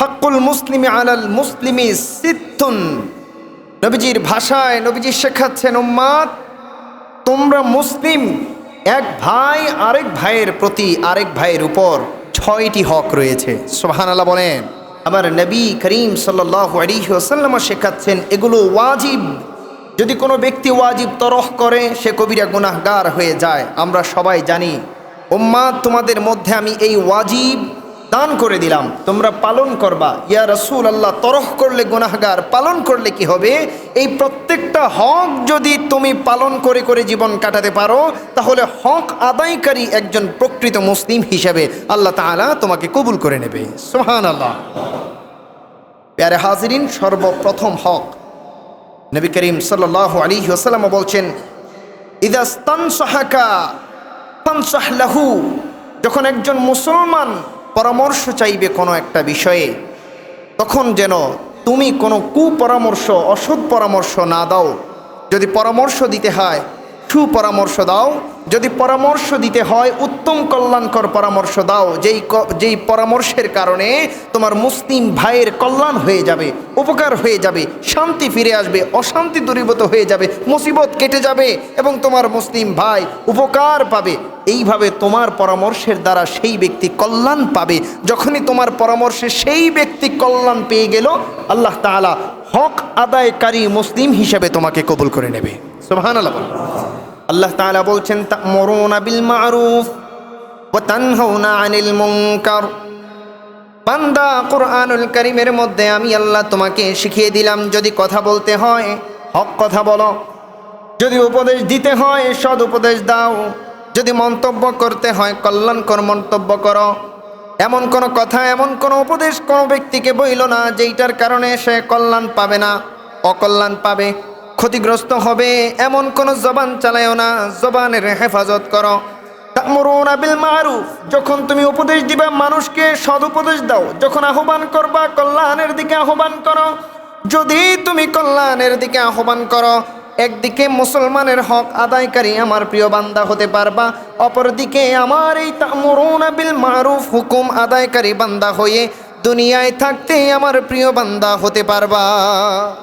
হাক্কুল মুসলিমি আলাল মুসলিমি সিত্তুন। নবীজির ভাষায় নবীজি শেখাচ্ছেন, উম্মাত তোমরা মুসলিম, এক ভাই আরেক ভাইয়ের প্রতি আরেক ভাইয়ের উপর 6টি হক রয়েছে। সুবহানাল্লাহ বলেন। আবার নবী করিম সাল্লাল্লাহু আলাইহি ওয়াসাল্লাম শেখাচ্ছেন এগুলো ওয়াজিব। যদি কোনো ব্যক্তি ওয়াজিব তরক করে সে কবিরা গুনাহগার হয়ে যায়। আমরা সবাই জানি। উম্মাত তোমাদের মধ্যে আমি এই ওয়াজিব দান করে দিলাম, তোমরা পালন করবা। ইয়া রাসূলুল্লাহ, তরক করলে গুনাহগার, পালন করলে কি হবে? এই প্রত্যেকটা হক যদি তুমি পালন করে করে জীবন কাটাতে পারো, তাহলে হক আদায়কারী একজন প্রকৃত মুসলিম হিসেবে আল্লাহ তাআলা তোমাকে কবুল করে নেবে। সুবহানাল্লাহ। প্যারে হাজিরিন, সর্বপ্রথম হক নবী করিম সাল্লাল্লাহু আলাইহি ওয়াসাল্লাম বলছেন, ইযা ইসতানসাহাকা ফানসাহ লাহু। যখন একজন মুসলমান পরামর্শ চাইবে কোনো একটা বিষয়ে, তখন যেন তুমি কোনো কুপরামর্শ, অসৎ পরামর্শ না দাও। যদি পরামর্শ দিতে হয় সুপরামর্শ দাও, যদি পরামর্শ দিতে হয় উত্তম কল্যাণকর পরামর্শ দাও, যেই পরামর্শের কারণে তোমার মুসলিম ভাইয়ের কল্যাণ হয়ে যাবে, উপকার হয়ে যাবে, শান্তি ফিরে আসবে, অশান্তি দূরীভূত হয়ে যাবে, মুসিবত কেটে যাবে এবং তোমার মুসলিম ভাই উপকার পাবে। এইভাবে তোমার পরামর্শের দ্বারা সেই ব্যক্তি কল্যাণ পাবে। যখনই তোমার পরামর্শে সেই ব্যক্তি কল্যাণ পেয়ে গেল, আল্লাহ তাআলা হক আদায়কারী মুসলিম হিসেবে তোমাকে কবুল করে নেবে। সুবহানাল্লাহ। আল্লাহ তাআলা বলছেন, তা'মুরুনা বিল মা'রুফ ওয়া তানহাউনা আনিল মুনকার। বান্দা, কুরআনুল কারীমের মধ্যে আমি আল্লাহ তোমাকে শিখিয়ে দিলাম, যদি কথা বলতে হয় হক কথা বলো, যদি উপদেশ দিতে হয় সৎ উপদেশ দাও, যদি মন্তব্য করতে হয় কল্যাণকর মন্তব্য করো। এমন কোনো কথা, এমন কোনো উপদেশ কোনো ব্যক্তিকে বইল না যেইটার কারণে সে কল্যাণ পাবে না, অকল্যাণ পাবে, ক্ষতিগ্রস্ত হবে। এমন কোনো জবান চালায়ও না, জবানের হেফাজত করো। তা'মুরুনা বিল মা'রুফ, যখন তুমি উপদেশ দিবা মানুষকে সৎ উপদেশ দাও, যখন আহ্বান করবা কল্যাণের দিকে আহ্বান করো। যদি তুমি কল্যাণের দিকে আহ্বান করো, একদিকে মুসলমানের হক আদায়কারী আমার প্রিয় বান্দা হতে পারবা, অপরদিকে আমার এই তা'মুরুনা বিল মা'রুফ হুকুম আদায়কারী বান্দা হয়ে দুনিয়ায় থাকতে আমার প্রিয় বান্দা হতে পারবা।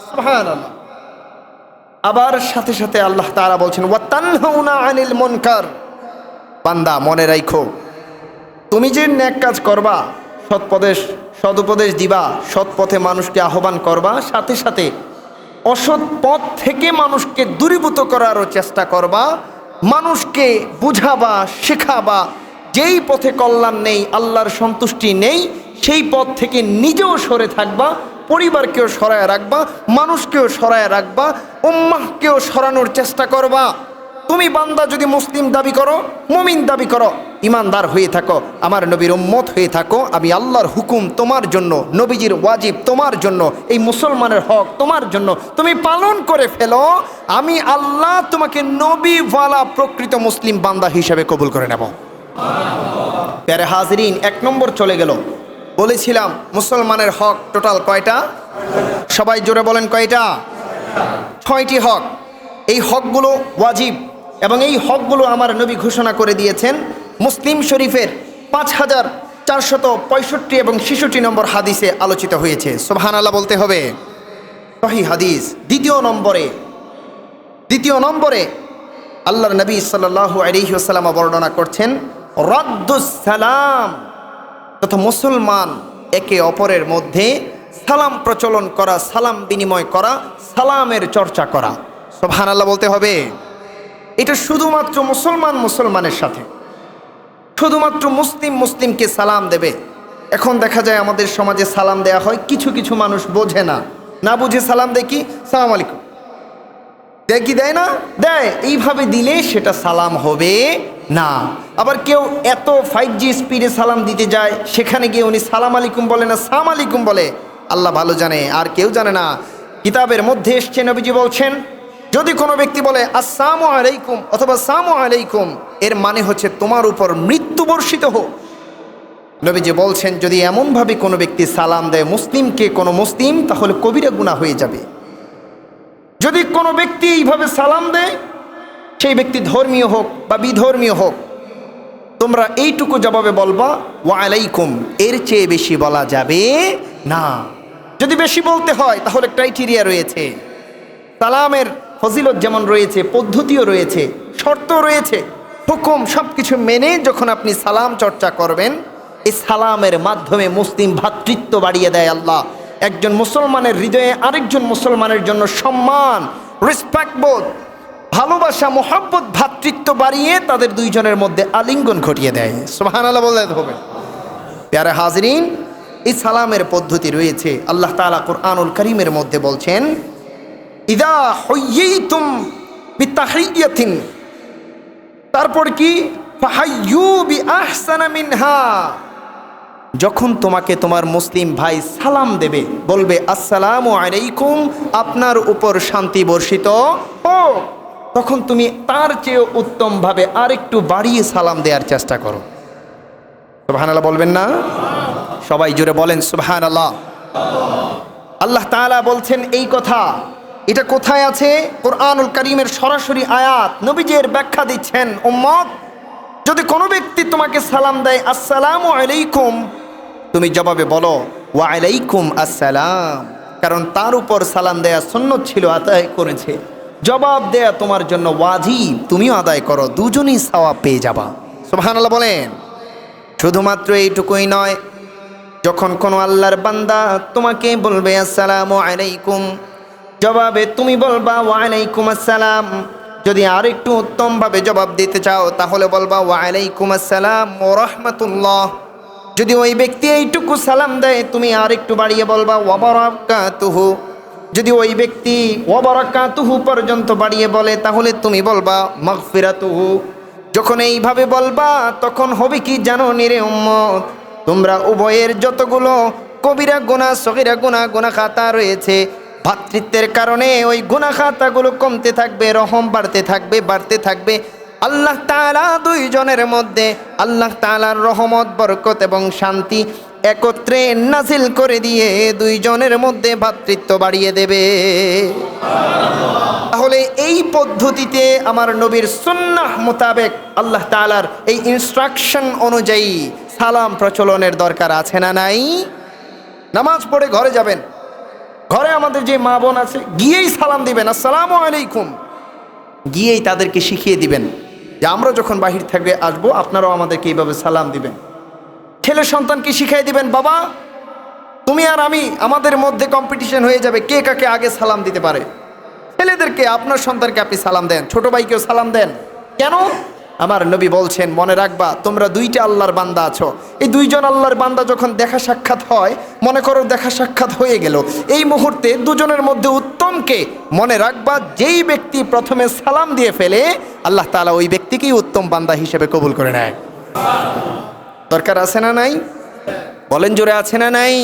সুবহানাল্লাহ। আবার সাথে সাথে আল্লাহ তাআলা বলছেন, ওয়া তানহাউনা আনিল মুনকার। বান্দা, মনে রাখো, তুমি যে নেক কাজ করবা, সৎ উপদেশ দিবা, সৎ পথে মানুষকে আহ্বান করবা, সাথে সাথে অসৎ পথ থেকে মানুষকে দূরীভূত করারও চেষ্টা করবা, মানুষকে বুঝাবা, শেখাবা। যেই পথে কল্যাণ নেই, আল্লাহর সন্তুষ্টি নেই, সেই পথ থেকে নিজেও সরে থাকবা, পরিবারকেও সরায় রাখবা, মানুষকেও সরায় রাখবা, উম্মাহকেও সরানোর চেষ্টা করবা। তুমি বান্দা যদি মুসলিম দাবি করো, মুমিন দাবি করো, ইমানদার হয়ে থাকো, আমার নবীর উম্মত হয়ে থাকো, আমি আল্লাহর হুকুম তোমার জন্য, নবীজির ওয়াজিব তোমার জন্য, এই মুসলমানের হক তোমার জন্য তুমি পালন করে ফেলো, আমি আল্লাহ তোমাকে নবীওয়ালা প্রকৃত মুসলিম বান্দা হিসেবে কবুল করে নেব। প্যারে হাজিরিন, 1 নম্বর চলে গেল। বলেছিলাম মুসলমানের হক টোটাল কয়টা? সবাই জোরে বলেন, কয়টা? 6টি হক। এই হকগুলো ওয়াজিব এবং এই হকগুলো আমার নবী ঘোষণা করে দিয়েছেন। মুসলিম শরীফের 5465 এবং 66 নম্বর হাদিসে আলোচিত হয়েছে। সুবহানাল্লাহ বলতে হবে। সহিহ হাদিস। দ্বিতীয় নম্বরে আল্লাহর নবী সাল্লাল্লাহু আলাইহি ওয়াসাল্লাম বর্ণনা করছেন, রাদ্দুস সালাম, তথা মুসলমান একে অপরের মধ্যে সালাম প্রচলন করা, সালাম বিনিময় করা, সালামের চর্চা করা। সুবহানাল্লাহ বলতে হবে। এটা শুধুমাত্র মুসলমানের সাথে, শুধুমাত্র মুসলিমকে সালাম দেবে। এখন দেখা যায় আমাদের সমাজে সালাম দেয়া হয়, কিছু কিছু মানুষ বোঝে না বুঝে সালাম দেয় কি, সালাম আলাইকুম দেয় কি, দেয় না, দেয়। এইভাবে দিলে সেটা সালাম হবে না। আবার কেউ এত 5G স্পিডে সালাম দিতে যায়, সেখানে গিয়ে উনি সালাম আলাইকুম বলে না, সালাম আলাইকুম বলে। আল্লাহ ভালো জানে, আর কেউ জানে না। কিতাবের মধ্যে এসছে, নবীজি বলছেন, যদি কোনো ব্যক্তি বলে আসসালামু আলাইকুম অথবা সালামু আলাইকুম, এর মানে হচ্ছে তোমার উপর মৃত্যু বর্ষিত হোক। নবীজি বলছেন, যদি এমনভাবে কোনো ব্যক্তি সালাম দেয় মুসলিমকে, কোনো মুসলিম, তাহলে কবিরা গুনাহ হয়ে যাবে। যদি কোনো ব্যক্তি এইভাবে সালাম দেয়, সেই ব্যক্তি ধর্মীয় হোক বা বিধর্মীয় হোক, তোমরা এইটুকু জবাবে বলবা ওয়া আলাইকুম, এর চেয়ে বেশি বলা যাবে না। যদি বেশি বলতে হয় তাহলে ক্রাইটেরিয়া রয়েছে, সালামের ফজিলত যেমন রয়েছে, পদ্ধতিও রয়েছে, শর্ত রয়েছে, হুকুম সব কিছু মেনে যখন আপনি সালাম চর্চা করবেন, এই সালামের মাধ্যমে মুসলিম ভ্রাতৃত্ব বাড়িয়ে দেয় আল্লাহ। একজন মুসলমানের হৃদয়ে আরেকজন মুসলমানের জন্য সম্মান, রেসপেক্ট বোধ, ভালোবাসা, মোহাব্বত, ভ্রাতৃত্ব বাড়িয়ে তাদের দুইজনের মধ্যে আলিঙ্গন ঘটিয়ে দেয়। সুবহানাল্লাহ বলতে হবে। প্যারা হাজরিন, এই সালামের পদ্ধতি রয়েছে। আল্লাহ তাআলা কুরআনুল কারীমের মধ্যে বলছেন, ইদা হুয়্যিতুম বিতাহিয়্যাতিন, তারপর কি, ফাহাইয়ু বিআহসানা মিনহা, যখন তোমাকে তোমার মুসলিম ভাই সালাম দেবে বলবে আসসালামু আলাইকুম, আপনার উপর শান্তি বর্ষিত হোক, তখন তুমি তার চেয়ে উত্তমভাবে আরেকটু বাড়িয়ে সালাম দেওয়ার চেষ্টা করো। সুবহানাল্লাহ বলবেন না? সবাই জোরে বলেন সুবহানাল্লাহ। আল্লাহ তাআলা বলছেন এই কথা, এটা কোথায় আছে? কুরআনুল কারীমের সরাসরি আয়াত, নবীজির ব্যাখ্যা দিচ্ছেন, উম্মত যদি কোনো ব্যক্তি তোমাকে সালাম দেয় আসসালামু আলাইকুম, তুমি জবাবে বলো ওয়া আলাইকুম আসসালাম, কারণ তার উপর সালাম দেয়া সুন্নত ছিল, আদায় করেছে। জবাব দেয়া তোমার জন্য ওয়াজিব, তুমিও আদায় করো, দুজনেই সওয়াব পেয়ে যাবা। সুবহানাল্লাহ বলেন। শুধুমাত্র এইটুকুই নয়, যখন কোনো আল্লাহর বান্দা তোমাকে বলবে আসসালামু আলাইকুম, জবাবে তুমি বলবা ওয়া আলাইকুম আসসালাম। যদি আরেকটু উত্তমভাবে জবাব দিতে চাও তাহলে বলবা ওয়া আলাইকুম আসসালাম ওয়া রাহমাতুল্লাহ। যদি ওই ব্যক্তি এইটুকু সালাম দেয় তুমি আরেকটু বাড়িয়ে বলবা ওয়া বারাকাতুহু। যদি ওই ব্যক্তি ওয়া বারাকাতুহু পর্যন্ত বাড়িয়ে বলে তাহলে তুমি বলবা মাগফিরাতুহু। যখন এইভাবে বলবা তখন হবে কি জানো নিরে উম্মত, তোমরা উভয়ের যতগুলো কবিরা গুনাহ, সগীরা গুনাহ, গুনাহ খাতা রয়েছে, ভ্রাতৃত্বের কারণে ওই গুনাহ খাতাগুলো কমতে থাকবে, রহম বাড়তে থাকবে, বাড়তে থাকবে। আল্লাহ তাআলা দুইজনের মধ্যে আল্লাহ তাআলার রহমত, বরকত এবং শান্তি একত্রে নাজিল করে দিয়ে দুইজনের মধ্যে ভ্রাতৃত্ব বাড়িয়ে দেবে। তাহলে এই পদ্ধতিতে আমার নবীর সুন্নাহ মোতাবেক আল্লাহ তাআলার এই ইনস্ট্রাকশন অনুযায়ী সালাম প্রচলনের দরকার আছে না নাই? নামাজ পড়ে ঘরে যাবেন, ঘরে আমাদের যে মা বোন আছে গিয়েই সালাম দিবেন আসসালামু আলাইকুম, গিয়েই তাদেরকে শিখিয়ে দিবেন যে আমরা যখন বাহির থাকবে আসবো আপনারাও আমাদেরকে এইভাবে সালাম দিবেন। ছেলে সন্তানকে শিখিয়ে দিবেন, বাবা তুমি আর আমি, আমাদের মধ্যে কম্পিটিশন হয়ে যাবে কে কাকে আগে সালাম দিতে পারে। ছেলেদেরকে, আপনার সন্তানকে আপনি সালাম দেন, ছোট ভাইকেও সালাম দেন। কেন? আমার নবী বলছেন মনে রাখবা তোমরা দুইটা আল্লাহর বান্দা আছো, এই দুইজন আল্লাহর বান্দা যখন দেখা সাক্ষাৎ হয়, মনে করো দেখা সাক্ষাৎ হয়ে গেল, এই মুহূর্তে দুজনের মধ্যে উত্তমকে মনে রাখবা, যেই ব্যক্তি প্রথমে সালাম দিয়ে ফেলে আল্লাহ তাআলা ওই ব্যক্তিকেই উত্তম বান্দা হিসেবে কবুল করে নেয়। দরকার আছে না নাই? বলেন জোরে, আছে না নাই?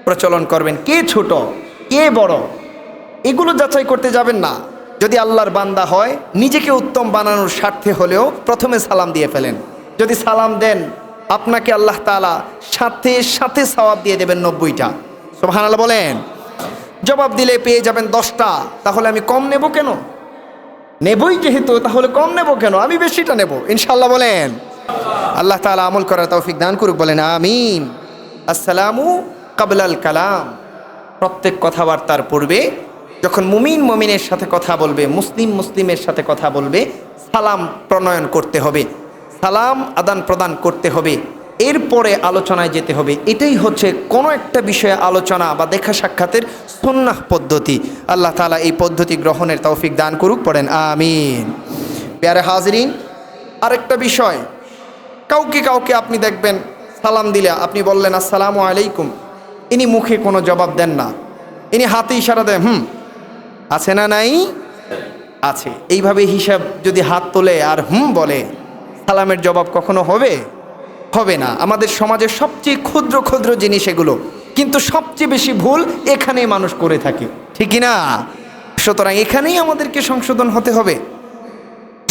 প্রচলন করবেন, কে ছোট কে বড় এগুলো যাচাই করতে যাবেন না। যদি আল্লাহর বান্দা হয় নিজেকে উত্তম বানানোর স্বার্থে হলেও প্রথমে সালাম দিয়ে ফেলেন। যদি সালাম দেন আপনাকে আল্লাহ তাআলা সাথে সাথে সওয়াব দিয়ে দেবেন 90টা। সুবহানাল্লাহ বলেন। জবাব দিলে পেয়ে যাবেন 10টা, তাহলে আমি কম নেব কেন? নেবই যেহেতু, তাহলে কম নেব কেন? আমি বেশিটা নেব ইনশাআল্লাহ বলেন। আল্লাহ তাআলা আমল করার তৌফিক দান করুক, বলেন আমিন। আসসালামু কাবলাল কালাম, প্রত্যেক কথাবার্তার পূর্বে যখন মুমিন মুমিনের সাথে কথা বলবে, মুসলিম মুসলিমের সাথে কথা বলবে, সালাম প্রণয়ন করতে হবে, সালাম আদান প্রদান করতে হবে, এরপরে আলোচনায় যেতে হবে। এটাই হচ্ছে কোনো একটা বিষয়ে আলোচনা বা দেখা সাক্ষাতের সুন্নাহ পদ্ধতি। আল্লাহ তাআলা এই পদ্ধতি গ্রহণের তৌফিক দান করুক, পড়েন আমিন। প্যারে হাজরিন, আরেকটা বিষয়, কাউকে কাউকে আপনি দেখবেন সালাম দিলে আপনি বললেন আসসালামু আলাইকুম, ইনি মুখে কোনো জবাব দেন না, ইনি হাতে ইশারা দেন, আছে না নাই? আছে। এইভাবে হিসাব যদি হাত তোলে আর বলে, সালামের জবাব কখনো হবে? হবে না। আমাদের সমাজের সবচেয়ে ক্ষুদ্র ক্ষুদ্র জিনিস এগুলো, কিন্তু সবচেয়ে বেশি ভুল এখানেই মানুষ করে থাকে, ঠিক না? সুতরাং এখানেই আমাদেরকে সংশোধন হতে হবে।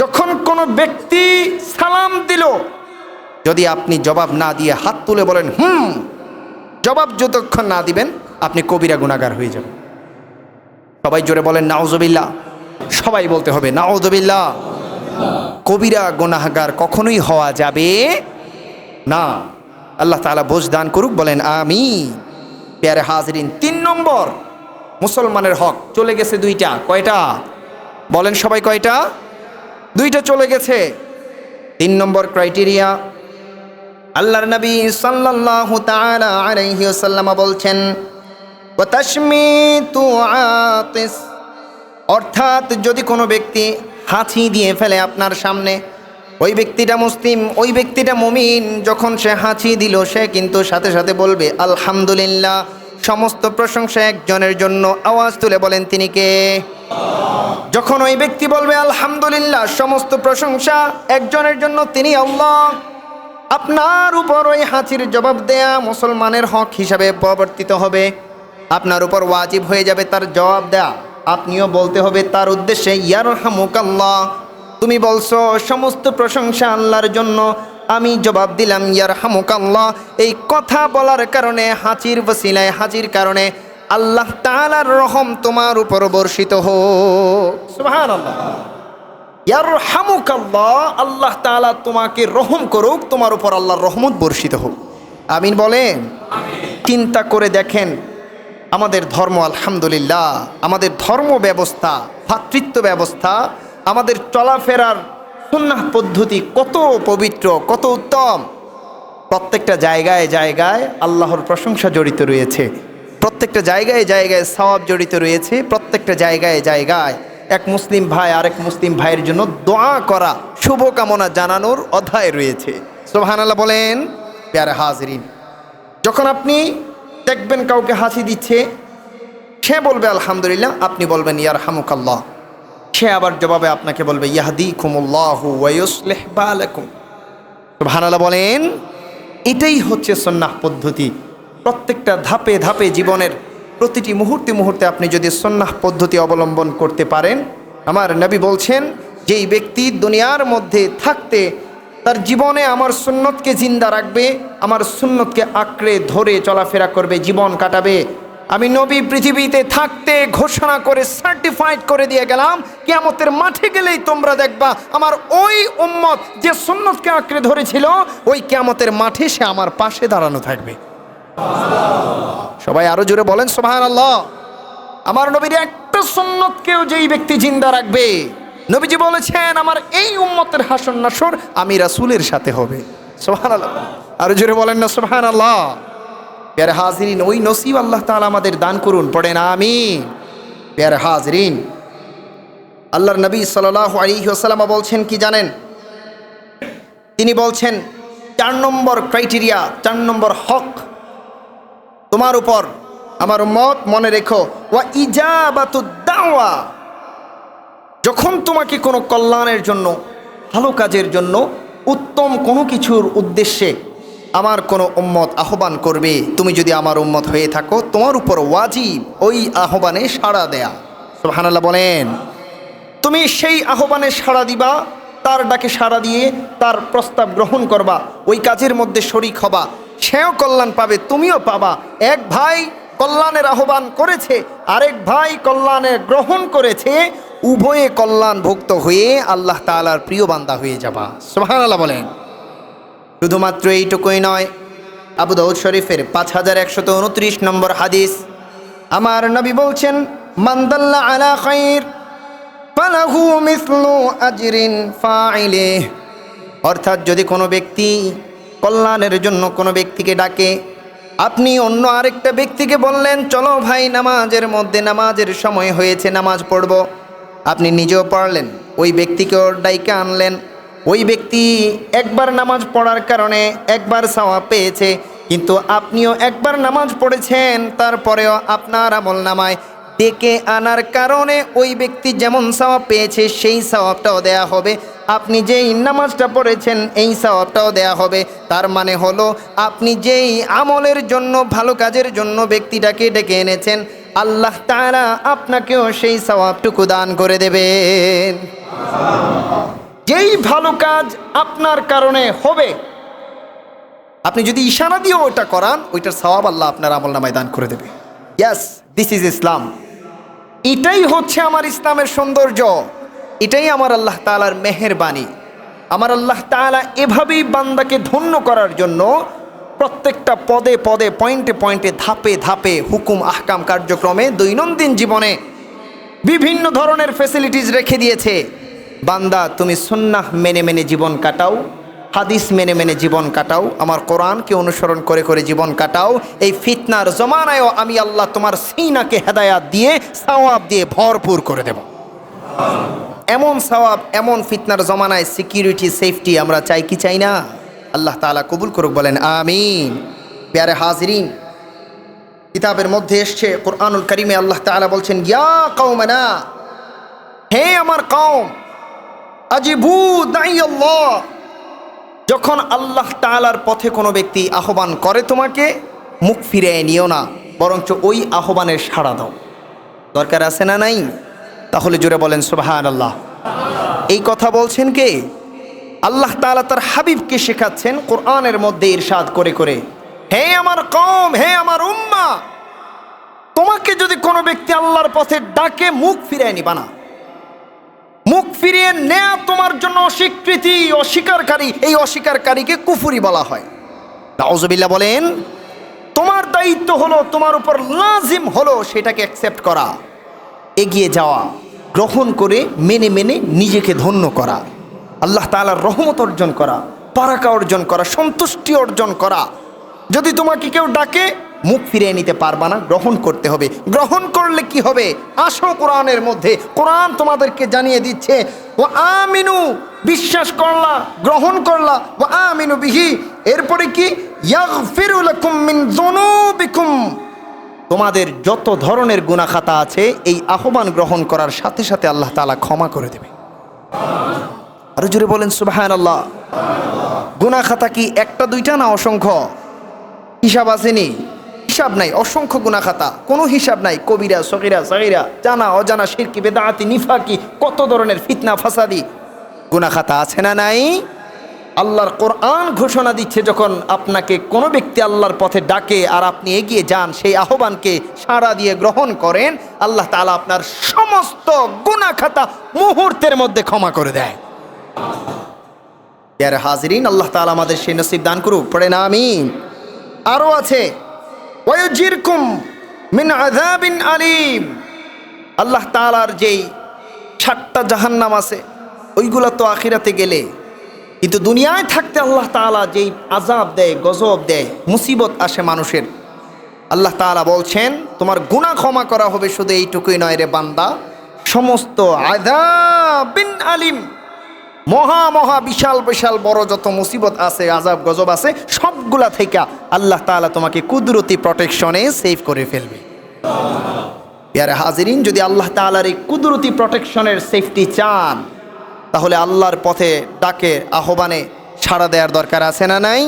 যখন কোনো ব্যক্তি সালাম দিল, যদি আপনি জবাব না দিয়ে হাত তুলে বলেন জবাব যতক্ষণ না দিবেন আপনি কবিরা গুনাহগার হয়ে যাবেন। সবাই জোরে বলেন নাউজুবিল্লাহ। সবাই বলতে হবে নাউজুবিল্লাহ। কবিরা গুনাহগার কখনোই হওয়া যাবে না। আল্লাহ তাআলা বোঝ দান করুক, বলেন আমিন। প্যারে হাজরিন, 3 নম্বর মুসলমানের হক চলে গেছে 2টা। কয়টা বলেন সবাই, কয়টা? 2টা চলে গেছে। 3 নম্বর ক্রাইটেরিয়া, আল্লাহর নবী সাল্লাল্লাহু তাআলা আলাইহি ওয়াসাল্লাম বলছেন ওয়া তাশমিতু আতিস, অর্থাৎ যদি কোনো ব্যক্তি হাঁচি দিয়ে ফেলে আপনার সামনে, ওই ব্যক্তিটা মুসলিম, ওই ব্যক্তিটা মুমিন, যখন সে হাঁচি দিল সে কিন্তু সাথে সাথে বলবে আলহামদুলিল্লাহ। সমস্ত প্রশংসা একজনের জন্য, আওয়াজ তুলে বলেন তিনি কে? যখন ওই ব্যক্তি বলবে আলহামদুলিল্লাহ, সমস্ত প্রশংসা একজনের জন্য, তিনি আল্লাহ। আপনার উপর ওই হাঁচির জবাব দেয়া মুসলমানের হক হিসাবে প্রবর্তিত হবে। আপনার উপর ওয়াজিব হয়ে যাবে তার জবাব দেয়া। আপনিও বলতে হবে তার উদ্দেশ্যে ইয়ারহামুকাল্লাহ, তুমি বলছো সমস্ত প্রশংসা আল্লাহর জন্য, আমি জবাব দিলাম ইয়ারহামুকাল্লাহ। এই কথা বলার কারণে, হাঁচির ওসিলায়, হাঁচির কারণে আল্লাহ তাআলার রহম তোমার উপর বর্ষিত হোক। সুবহানাল্লাহ। ইয়ারহামুকাল্লাহ, আল্লাহ তাআলা তোমাকে রহম করুক, তোমার উপর আল্লাহর রহমত বর্ষিত হোক। আমিন বলেন। চিন্তা করে দেখেন আমাদের ধর্ম, আলহামদুলিল্লাহ, আমাদের ধর্ম ব্যবস্থা, ভ্রাতৃত্ব ব্যবস্থা, আমাদের চলাফেরার সুন্নাহ পদ্ধতি কত পবিত্র, কত উত্তম। প্রত্যেকটা জায়গায় জায়গায় আল্লাহর প্রশংসা জড়িত রয়েছে, প্রত্যেকটা জায়গায় জায়গায় সওয়াব জড়িত রয়েছে, প্রত্যেকটা জায়গায় জায়গায় এক মুসলিম ভাই আরেক মুসলিম ভাইয়ের জন্য দোয়া করা, শুভকামনা জানানোর অধ্যায় রয়েছে। সুবহানাল্লাহ বলেন। প্যারে হাজরিন, যখন আপনি দেখবেন কাউকে হাসি দিচ্ছে, সে বলবে আলহামদুলিল্লাহ, আপনি বলবেন ইয়ারহামুকাল্লাহ, সে আবার জবাবে আপনাকে বলবে ইয়াহদিকুমুল্লাহু ওয়া ইউসলিহ বালাকুম। সুবহানাল্লাহ বলেন। এটাই হচ্ছে সুন্নাহ পদ্ধতি। প্রত্যেকটা ধাপে ধাপে জীবনের প্রতিটি মুহূর্তে মুহূর্তে আপনি যদি সুন্নাহ পদ্ধতি অবলম্বন করতে পারেন, আমার নবী বলছেন যেই ব্যক্তি দুনিয়ার মধ্যে থাকতে তার জীবনে আমার সুন্নতকে জিন্দা রাখবে, আমার সুন্নতকে আঁকড়ে ধরে চলাফেরা করবে, জীবন কাটাবে, আমি নবী পৃথিবীতে থাকতে ঘোষণা করে সার্টিফাইড করে দিয়ে গেলাম, কিয়ামতের মাঠে গেলেই তোমরা দেখবা আমার ওই উম্মত যে সুন্নতকে আঁকড়ে ধরেছিল, ওই কিয়ামতের মাঠে সে আমার পাশে দাঁড়ানো থাকবে। সবাই আরো জোরে বলেন সুবহানাল্লাহ। আমার নবীর একটা সুন্নতকেও যেই ব্যক্তি জিন্দা রাখবে, নবীজি বলেছেন আমার এই উম্মতের হাসর নাসর আমি রাসূলের সাথে হবে। সুবহানাল্লাহ। আরো জোরে বলেন না সুবহানাল্লাহ। প্যারে হাজরিন, ওই নসিব আল্লাহ তাআলা আমাদের দান করুন, পড়েন আমিন। প্যারে হাজরিন, আল্লাহর নবী সাল্লাল্লাহু আলাইহি ওয়াসাল্লাম বলছেন কি জানেন? তিনি বলছেন 4 নম্বর ক্রাইটেরিয়া, 4 নম্বর হক তোমার উপর আমার উম্মত, মনে রেখো, ওয়া ইজাবাতুদ দাওয়া। যখন তোমাকে কোনো কল্যাণের জন্য, ভালো কাজের জন্য, উত্তম কোনো কিছুর উদ্দেশ্যে আমার কোনো উম্মত আহ্বান করবে, তুমি যদি আমার উম্মত হয়ে থাকো, তোমার উপর ওয়াজিব ওই আহ্বানে সাড়া দেয়া। সুবহানাল্লাহ বলেন। তুমি সেই আহ্বানে সাড়া দিবা, তার ডাকে সাড়া দিয়ে তার প্রস্তাব গ্রহণ করবা, ওই কাজের মধ্যে শরীক হবা, সেও কল্যাণ পাবে, তুমিও পাবা। এক ভাই কল্যাণের আহ্বান করেছে, আরেক ভাই কল্যাণের গ্রহণ করেছে, উভয়ে কল্যাণভুক্ত হয়ে আল্লাহ তাআলার প্রিয় বান্দা হয়ে যাবা। সুবহানাল্লাহ বলেন। শুধুমাত্র এইটুকুই নয়, আবু দাউদ শরীফের 5129 নম্বর হাদিস, আমার নবী বলছেন মান দাল্লা আলা খায়র ফালাহু মিসলু আজরিন ফাইলিহ। অর্থাৎ যদি কোনো ব্যক্তি কল্যাণের জন্য কোনো ব্যক্তিকে ডাকে, আপনি অন্য আরেকটা ব্যক্তিকে বললেন চলো ভাই নামাজের মধ্যে, নামাজের সময় হয়েছে, নামাজ পড়ব, আপনি নিজেও পড়লেন, ওই ব্যক্তিকেও ডাইকে আনলেন, ওই ব্যক্তি একবার নামাজ পড়ার কারণে একবার সওয়াব পেয়েছে, কিন্তু আপনিও একবার নামাজ পড়েছেন, তারপরেও আপনার আমলনামায় ডেকে আনার কারণে ওই ব্যক্তি যেমন সওয়াব পেয়েছে সেই সওয়াবটাও দেয়া হবে, আপনি যেই নামাজটা পড়েছেন এই সওয়াবটাও দেয়া হবে। তার মানে হলো আপনি যেই আমলের জন্য, ভালো কাজের জন্য ব্যক্তিটাকে ডেকে এনেছেন, আল্লাহ তাআলা আপনাকেও সেই সওয়াবটুকু দান করে দেবেন। যেই ভালো কাজ আপনার কারণে হবে, আপনি যদি ইশারা দিয়ে ওইটা করান, ওইটার সওয়াব আল্লাহ আপনার আমলনামায় দান করে দেবে। ইয়াস, দিস ইজ ইসলাম। এটাই হচ্ছে আমার ইসলামের সৌন্দর্য। এটাই আমার আল্লাহ তাআলার মেহেরবানি। আমার আল্লাহ তাআলা এভাবেই বান্দাকে ধন্য করার জন্য প্রত্যেকটা পদে পদে, পয়েন্টে পয়েন্টে, ধাপে ধাপে হুকুম আহকাম কার্যক্রমে দৈনন্দিন জীবনে বিভিন্ন ধরনের ফ্যাসিলিটিস রেখে দিয়েছে। বান্দা তুমি সুন্নাহ মেনে মেনে জীবন কাটাও, হাদিস মেনে মেনে জীবন কাটাও, আমার কোরআনকে অনুসরণ করে করে জীবন কাটাও। এই ফিতনার জমানায়ও আমি আল্লাহ তোমার সিনাকে হেদায়াত দিয়ে সওয়াব দিয়ে ভরপুর করে দেব। এমন সওয়াব, এমন ফিতনার জমানায় সিকিউরিটি, সেফটি আমরা চাই কি চাই না? আল্লাহ তাআলা কবুল করুক, বলেন আমিন। প্যারে হাজিরিন, কিতাবের মধ্যে এসছে, কুরআনুল কারীমে আল্লাহ তাআলা বলছেন, ইয়া কওমানা, হে আমার কওম, আজিবু দাইয়াল্লাহ। যখন আল্লাহ তাআলার পথে কোনো ব্যক্তি আহ্বান করে তোমাকে, মুখ ফিরিয়ে নিও না, বরঞ্চ ওই আহ্বানের সাড়া দাও। দরকার আছে না নাই? তাহলে জোরে বলেন সুবহানাল্লাহ। এই কথা বলছেন কে? আল্লাহ তাআলা তার হাবিবকে শেখাচ্ছেন কোরআনের মধ্যে ইরশাদ করে করে, হে আমার কওম, হে আমার উম্মা, তোমাকে যদি কোনো ব্যক্তি আল্লাহর পথে ডাকে, মুখ ফিরিয়ে নিবা না। মুখ ফিরিয়ে নেয়া তোমার জন্য অস্বীকৃতি, অস্বীকারী। এই অস্বীকারীকে কুফরি বলা হয়। নাউজুবিল্লাহ বলেন। তোমার দায়িত্ব হলো, তোমার উপর লাজিম হলো সেটাকে অ্যাকসেপ্ট করা, এগিয়ে যাওয়া, গ্রহণ করে মেনে মেনে নিজেকে ধন্য করা, আল্লাহ তাআলার রহমত অর্জন করা, বারাকা অর্জন করা, সন্তুষ্টি অর্জন করা। যদি তোমাকে কেউ ডাকে, মুখ ফিরিয়ে নিতে পারবা না, গ্রহণ করতে হবে। গ্রহণ করলে কি হবে? আসো কোরআনের মধ্যে, কোরআন তোমাদেরকে জানিয়ে দিচ্ছে, ও আমিনু, বিশ্বাস করলা, গ্রহণ করলা, ও আমিনু বিহি, এরপরে কি, ইয়াগফিরু লাকুম মিন যুনুবিকুম, তোমাদের যত ধরনের গুনাহ খাতা আছে এই আহ্বান গ্রহণ করার সাথে সাথে আল্লাহ তাআলা ক্ষমা করে দেবে। আরো জোরে বলেন সুবহানাল্লাহ। গুনাহ খাতা কি একটা দুইটা না অসংখ্য? হিসাব আসেনি? হিসাব নাই, অসংখ্য গুনাহ খাতা, কোনো হিসাব নাই। কবিরা, সগীরা, সাগীরা, জানা অজানা, শিরকি, বেদাতি, নিফাকি, কত ধরনের ফিতনা ফাসাদি গুনাহ খাতা আছে না নাই? আল্লাহর কোরআন ঘোষণা দিচ্ছে, যখন আপনাকে কোনো ব্যক্তি আল্লাহর পথে ডাকে আর আপনি এগিয়ে যান, সেই আহ্বানকে সাড়া দিয়ে গ্রহণ করেন, আল্লাহ তাআলা আপনার সমস্ত গুনাহ খাতা মুহূর্তের মধ্যে ক্ষমা করে দেয়। প্যারে হাজিরিন, আল্লাহ তাআলা আমাদের সেই নসিব দান করুক, পড়েন আমিন। আরও আছে, ওয়ায়ুজিরকুম মিন আযাবিন আলীম। আল্লাহ তাআলার যেই 7টা জাহান্নাম আছে, ওইগুলো তো আখিরাতে গেলে, কিন্তু দুনিয়ায় থাকতে আল্লাহ তাআলা যেই আযাব দেয়, গজব দেয়, মুসিবত আসে মানুষের, আল্লাহ তাআলা বলছেন তোমার গুনাহ ক্ষমা করা হবে। শুধু এইটুকুই নয় রে বান্দা, সমস্ত আযাবিন আলীম, মহা মহা বিশাল বিশাল বড় যত মুসিবত আছে, আযাব গজব আছে, সবগুলা থেকে আল্লাহ তাআলা তোমাকে কুদরতি প্রোটেকশনে সেভ করে ফেলবে। প্যারে হাজিরিন, যদি আল্লাহ তাআলার এই কুদরতি প্রোটেকশনের সেফটি চান, তাহলে আল্লাহর পথে ডাকে আহ্বানে সাড়া দেওয়ার দরকার আছে না নাই?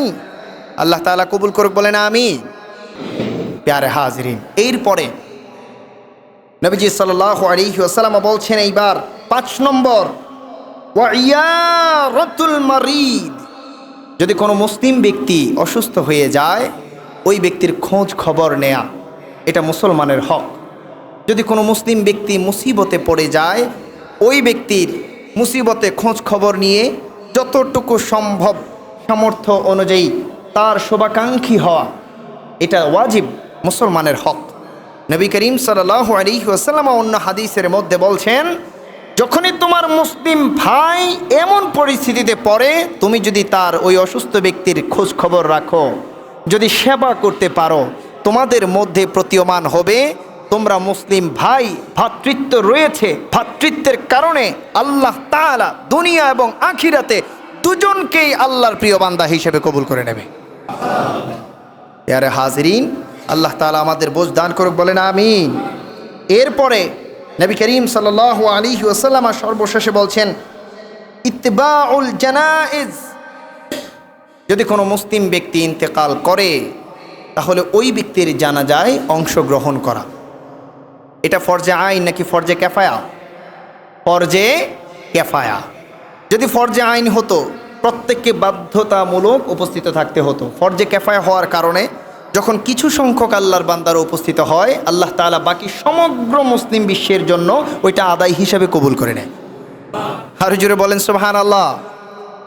আল্লাহ তাআলা কবুল করুক, বলেন আমিন। প্যারে হাজিরিন, এরপরে নবীজি সাল্লাল্লাহু আলাইহি ওয়াসাল্লাম বলছেন, এইবার 5 নম্বর, ওয়াইয়ারাতুল মারিদ। যদি কোনো মুসলিম ব্যক্তি অসুস্থ হয়ে যায়, ওই ব্যক্তির খোঁজ খবর নেয়া, এটা মুসলমানের হক। যদি কোনো মুসলিম ব্যক্তি মুসিবতে পড়ে যায়, ওই ব্যক্তির মুসিবতে খোঁজ খবর নিয়ে যতটুকু সম্ভব সামর্থ্য অনুযায়ী তার শুভাকাঙ্ক্ষী হওয়া, এটা ওয়াজিব, মুসলমানের হক। নবী করিম সাল্লাল্লাহু আলাইহি ওয়াসাল্লাম অন্য হাদিসের মধ্যে বলছেন, যখনই তোমার মুসলিম ভাই এমন পরিস্থিতিতে পড়ে, তুমি যদি তার ওই অসুস্থ ব্যক্তির খোঁজ খবর রাখো, যদি সেবা করতে পারো, তোমাদের মধ্যে প্রতীয়মান হবে তোমরা মুসলিম ভাই, ভ্রাতৃত্ব রয়েছে, ভ্রাতৃত্বের কারণে আল্লাহ তাআলা দুনিয়া এবং আখিরাতে দুজনকেই আল্লাহর প্রিয় বান্দা হিসেবে কবুল করে নেবে। ইয়ারে হাজিরিন, আল্লাহ তাআলা আমাদের বোঝ দান করুক, বলেন আমিন। এরপরে নবী করিম সাল্লাল্লাহু আলাইহি ওয়াসাল্লাম সর্বশেষে বলছেন, ইত্তিবাউল জানাইজ। যদি কোনো মুসলিম ব্যক্তি ইন্তেকাল করে, তাহলে ওই ব্যক্তির জানাজায় অংশগ্রহণ করা, এটা ফরজে আইন নাকি ফরজে কেফায়া? ফরজে কেফায়া। যদি ফরজে আইন হতো, প্রত্যেককে বাধ্যতামূলক উপস্থিত থাকতে হতো। ফরজে কেফায়া হওয়ার কারণে যখন কিছু সংখ্যক আল্লাহর বান্দারা উপস্থিত হয়, আল্লাহ তাআলা বাকি সমগ্র মুসলিম বিশ্বের জন্য ওইটা আদায় হিসাবে কবুল করে নেয়। আর জুড়ে বলেন সুবহানাল্লাহ।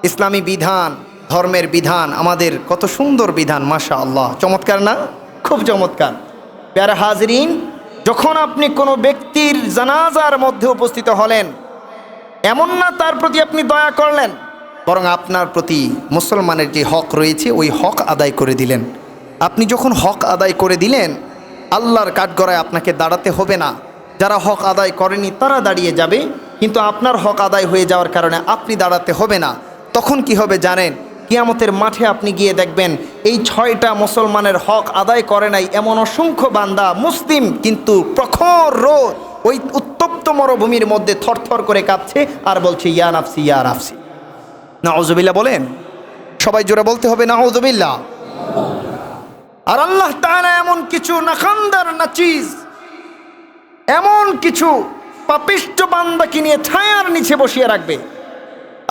ইসলামী বিধান, ধর্মের বিধান আমাদের কত সুন্দর বিধান, মাশাআল্লাহ, চমৎকার না? খুব চমৎকার। প্যারা হাজরিন, যখন আপনি কোনো ব্যক্তির জানাজার মধ্যে উপস্থিত হলেন, এমন না তার প্রতি আপনি দয়া করলেন, বরং আপনার প্রতি মুসলমানের যে হক রয়েছে ওই হক আদায় করে দিলেন। আপনি যখন হক আদায় করে দিলেন, আল্লাহর কাঠগড়ায় আপনাকে দাঁড়াতে হবে না। যারা হক আদায় করেনি তারা দাঁড়িয়ে যাবে, কিন্তু আপনার হক আদায় হয়ে যাওয়ার কারণে আপনি দাঁড়াতে হবে না। তখন কি হবে জানেন? কিয়ামতের মাঠে আপনি গিয়ে দেখবেন এই 6টা মুসলমানের হক আদায় করে নাই এমন অসংখ্য বান্দা মুসলিম, কিন্তু প্রখর রোদ ওই উত্তপ্ত মরুভূমির মধ্যে থরথর করে কাঁপছে আর বলছে ইয়া নাফসি ইয়া নাফসি। নাউজুবিল্লাহ বলেন, সবাই জোরে বলতে হবে নাউজুবিল্লাহ। আর আল্লাহ তাআলা এমন কিছু নাখান্দার নাচিজ, এমন কিছু পাপিষ্ঠ বান্দাকে নিয়ে ছায়ার নিচে বসিয়ে রাখবে।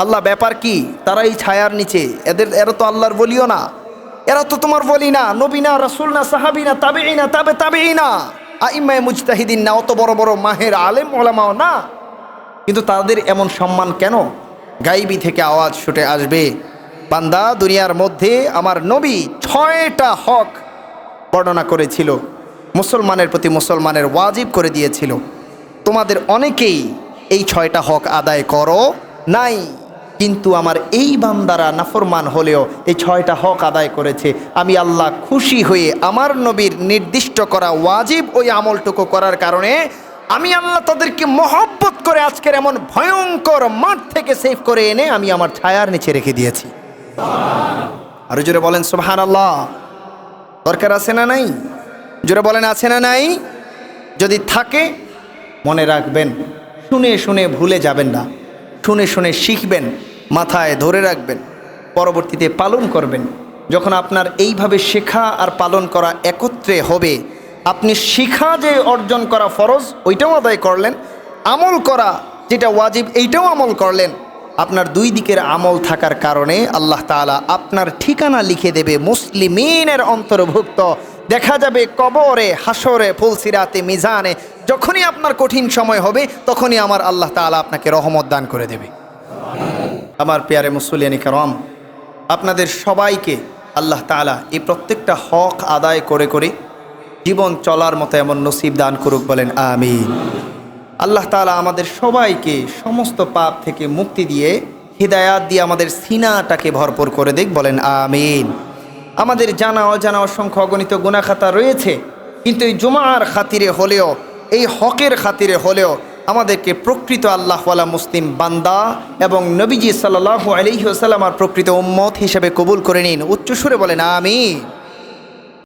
আল্লাহ ব্যাপার কি? তারা এই ছায়ার নিচে, এরা তো আল্লাহর বলিও না, এরা তো তোমার বলি না, নবী না, রাসূল না, সাহাবী না, তাবেঈ না, তাবেঈ না, আইম্মায়ে মুজতাহিদিন না, অত বড় বড় মাহের আলেম ওলামাও না, কিন্তু তাদের এমন সম্মান কেন? গাইবি থেকে আওয়াজ ছুটে আসবে, বান্দা দুনিয়ার মধ্যে আমার নবী 6টা হক বর্ণনা করেছিল, মুসলমানের প্রতি মুসলমানের ওয়াজিব করে দিয়েছিল। তোমাদের অনেকেই এই 6টা হক আদায় করো নাই, কিন্তু আমার এই বান্দারা নাফরমান হলেও এই 6টা হক আদায় করেছে। আমি আল্লাহ খুশি হয়ে আমার নবীর নির্দিষ্ট করা ওয়াজিব ওই আমলটুকু করার কারণে আমি আল্লাহ তাদেরকে মহব্বত করে আজকের এমন ভয়ঙ্কর মাঠ থেকে সেভ করে এনে আমি আমার ছায়ার নিচে রেখে দিয়েছি। আরো জোরে বলেন সুবহানাল্লাহ। দরকার আছে না নাই? জোরে বলেন আছে না নাই? যদি থাকে মনে রাখবেন, শুনে শুনে ভুলে যাবেন না, শুনে শুনে শিখবেন, মাথায় ধরে রাখবেন, পরবর্তীতে পালন করবেন। যখন আপনার এইভাবে শেখা আর পালন করা একত্রে হবে, আপনি শিখা যে অর্জন করা ফরজ ওইটাও আদায় করলেন, আমল করা যেটা ওয়াজিব এইটাও আমল করলেন। আপনার দুই দিকের আমল থাকার কারণে আল্লাহ তাআলা আপনার ঠিকানা লিখে দেবে মুসলিমিনের অন্তর্ভুক্ত। দেখা যাবে কবরে, হাসরে, ফুলসিরাতে, মিজানে, যখনই আপনার কঠিন সময় হবে তখনই আমার আল্লাহ তাআলা আপনাকে রহমত দান করে দেবে। আমার প্যারে মুসলিয়ানি কারাম, আপনাদের সবাইকে আল্লাহ তাআলা এই প্রত্যেকটা হক আদায় করে করে জীবন চলার মতো এমন নসিব দান করুক, বলেন আমিন। আল্লাহ তাআলা আমাদের সবাইকে সমস্ত পাপ থেকে মুক্তি দিয়ে হিদায়াত দিয়ে আমাদের সিনাটাকে ভরপুর করে দিক, বলেন আমিন। আমাদের জানা অজানা অসংখ্য অগণিত গুনাহ খাতা রয়েছে, কিন্তু এই জুমার খাতিরে হলেও, এই হকের খাতিরে হলেও আমাদেরকে প্রকৃত আল্লাহওয়ালা মুসলিম বান্দা এবং নবীজি সাল্লাল্লাহু আলাইহি ওয়াসাল্লাম আর প্রকৃত উম্মত হিসেবে কবুল করে নিন। উচ্চস্বরে বলেন আমিন।